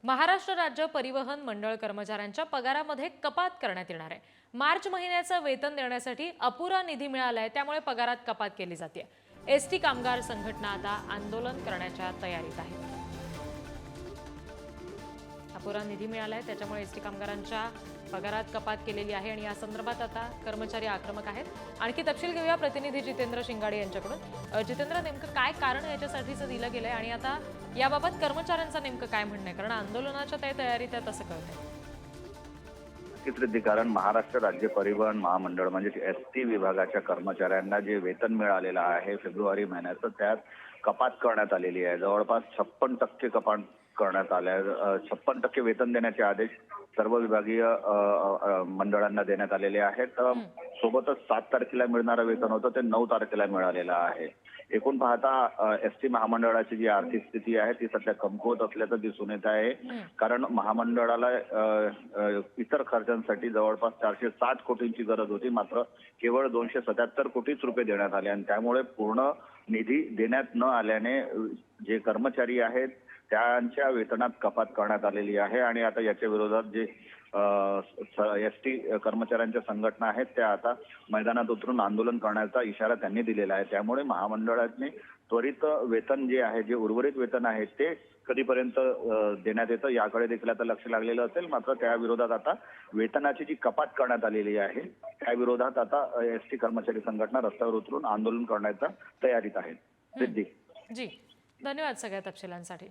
महाराष्ट्र राज्य परिवहन मंडळ कर्मचाऱ्यांच्या पगारामध्ये कपात करण्यात येणार आहे। मार्च महिन्याचं वेतन देण्यासाठी अपुरा निधी मिळालाय, त्यामुळे पगारात कपात केली जाते। एसटी कामगार संघटना आता आंदोलन करण्याच्या तयारीत आहे। अपुरा निधी मिळालाय, त्याच्यामुळे एसटी कामगारांच्या पगारात कपात केलेली आहे आणि या संदर्भात आता कर्मचारी आक्रमक आहेत। आणखी तपशील घेऊया प्रतिनिधी जितेंद्र शिंगाडे यांच्याकडून। जितेंद्र, नेमकं काय कारण याच्यासाठीचं दिलं गेलंय आणि आता याबाबत कर्मचाऱ्यांचं नेमकं काय म्हणणं आहे? कारण आंदोलनाच्या तयारीत आहेत असं कळतंय। कारण महाराष्ट्र राज्य परिवहन महामंडळ म्हणजे एसटी विभागाच्या कर्मचाऱ्यांना जे वेतन मिळालेलं आहे फेब्रुवारी महिन्याचं, त्यात कपात करण्यात आलेली आहे। जवळपास 56% कपात करण्यात आल्या। 56% वेतन देण्याचे आदेश सर्व विभागीय मंडळांना देण्यात आलेले आहेत। सोबतच 7 तारखेला मिळणारं वेतन होतं ते 9 तारखेला मिळालेलं आहे। एकूण पाहता एसटी महामंडळाची जी आर्थिक स्थिती आहे ती सध्या कमकुवत असल्याचं दिसून येत आहे। कारण महामंडळाला इतर खर्चांसाठी जवळपास 460 कोटींची गरज होती, मात्र केवळ 277 कोटीच रुपये देण्यात आले आणि त्यामुळे पूर्ण निधी देण्यात न आल्याने जे कर्मचारी आहेत त्यांच्या वेतनात कपात करण्यात आलेली आहे। आणि आता याच्या विरोधात जे एसटी कर्मचाऱ्यांच्या संघटना आहेत त्या आता मैदानात उतरून आंदोलन करण्याचा इशारा त्यांनी दिलेला आहे। त्यामुळे महामंडळाने त्वरित वेतन जे आहे, जे उर्वरित वेतन आहे ते कधीपर्यंत देण्यात येतं याकडे देखील आता लक्ष लागलेलं असेल। मात्र त्या विरोधात आता वेतनाची जी कपात करण्यात आलेली आहे त्या विरोधात आता एसटी कर्मचारी संघटना रस्त्यावर उतरून आंदोलन करण्याच्या तयारीत आहे। सिद्धी जी, धन्यवाद सगळ्या तपशिलांसाठी।